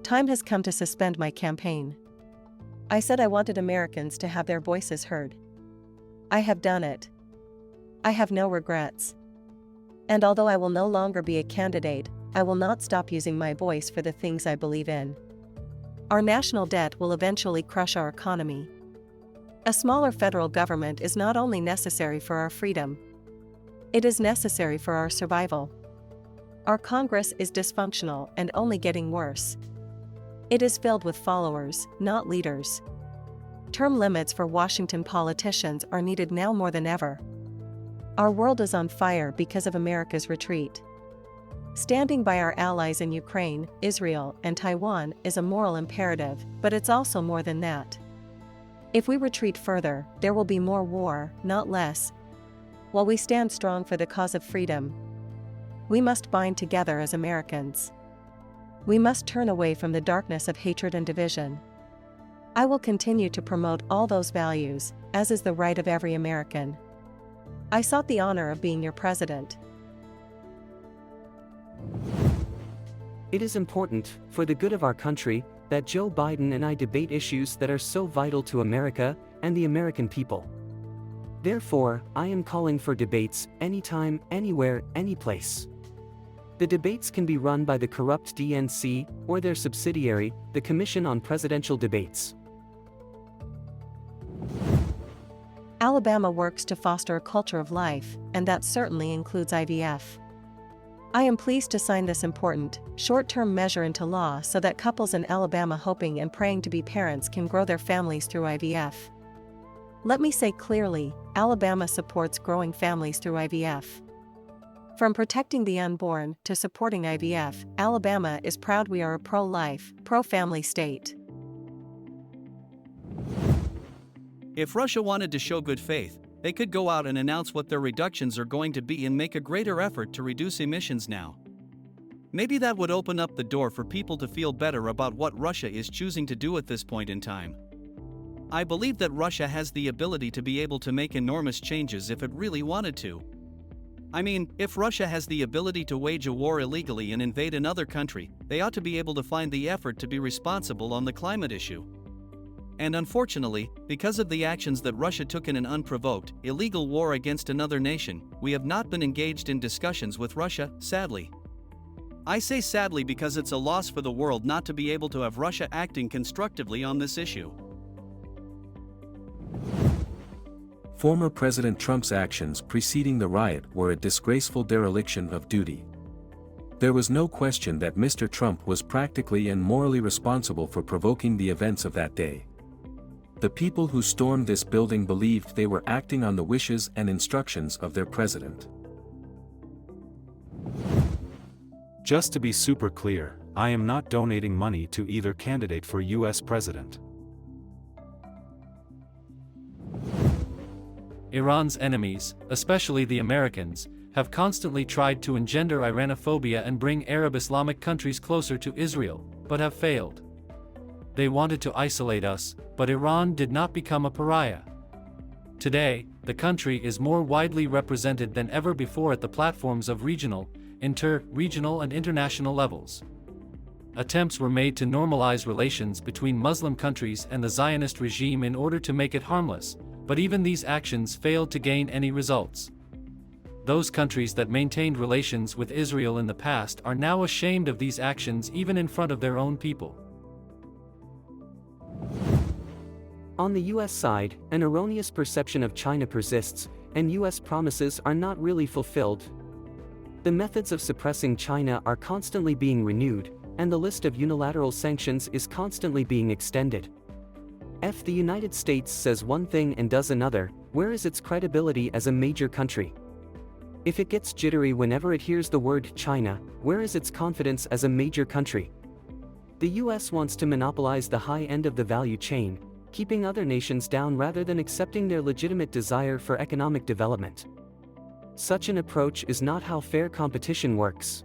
Time has come to suspend my campaign. I said I wanted Americans to have their voices heard. I have done it. I have no regrets. And although I will no longer be a candidate, I will not stop using my voice for the things I believe in. Our national debt will eventually crush our economy. A smaller federal government is not only necessary for our freedom, it is necessary for our survival. Our Congress is dysfunctional and only getting worse. It is filled with followers, not leaders. Term limits for Washington politicians are needed now more than ever. Our world is on fire because of America's retreat. Standing by our allies in Ukraine, Israel, and Taiwan is a moral imperative, but it's also more than that. If we retreat further, there will be more war, not less. While we stand strong for the cause of freedom, we must bind together as Americans. We must turn away from the darkness of hatred and division. I will continue to promote all those values, as is the right of every American. I sought the honor of being your president. It is important, for the good of our country, that Joe Biden and I debate issues that are so vital to America and the American people. Therefore, I am calling for debates, anytime, anywhere, anyplace. The debates can be run by the corrupt DNC, or their subsidiary, the Commission on Presidential Debates. Alabama works to foster a culture of life, and that certainly includes IVF. I am pleased to sign this important, short-term measure into law so that couples in Alabama hoping and praying to be parents can grow their families through IVF. Let me say clearly, Alabama supports growing families through IVF. From protecting the unborn to supporting IVF, Alabama is proud we are a pro-life, pro-family state. If Russia wanted to show good faith, they could go out and announce what their reductions are going to be and make a greater effort to reduce emissions now. Maybe that would open up the door for people to feel better about what Russia is choosing to do at this point in time. I believe that Russia has the ability to be able to make enormous changes if it really wanted to. I mean, if Russia has the ability to wage a war illegally and invade another country, they ought to be able to find the effort to be responsible on the climate issue. And unfortunately, because of the actions that Russia took in an unprovoked, illegal war against another nation, we have not been engaged in discussions with Russia, sadly. I say sadly because it's a loss for the world not to be able to have Russia acting constructively on this issue. Former President Trump's actions preceding the riot were a disgraceful dereliction of duty. There was no question that Mr. Trump was practically and morally responsible for provoking the events of that day. The people who stormed this building believed they were acting on the wishes and instructions of their president. Just to be super clear, I am not donating money to either candidate for US president. Iran's enemies, especially the Americans, have constantly tried to engender Iranophobia and bring Arab Islamic countries closer to Israel, but have failed. They wanted to isolate us, but Iran did not become a pariah. Today, the country is more widely represented than ever before at the platforms of regional, inter-regional and international levels. Attempts were made to normalize relations between Muslim countries and the Zionist regime in order to make it harmless, but even these actions failed to gain any results. Those countries that maintained relations with Israel in the past are now ashamed of these actions even in front of their own people. On the US side, an erroneous perception of China persists, and US promises are not really fulfilled. The methods of suppressing China are constantly being renewed, and the list of unilateral sanctions is constantly being extended. If the United States says one thing and does another, where is its credibility as a major country? If it gets jittery whenever it hears the word China, where is its confidence as a major country? The US wants to monopolize the high end of the value chain, keeping other nations down rather than accepting their legitimate desire for economic development. Such an approach is not how fair competition works.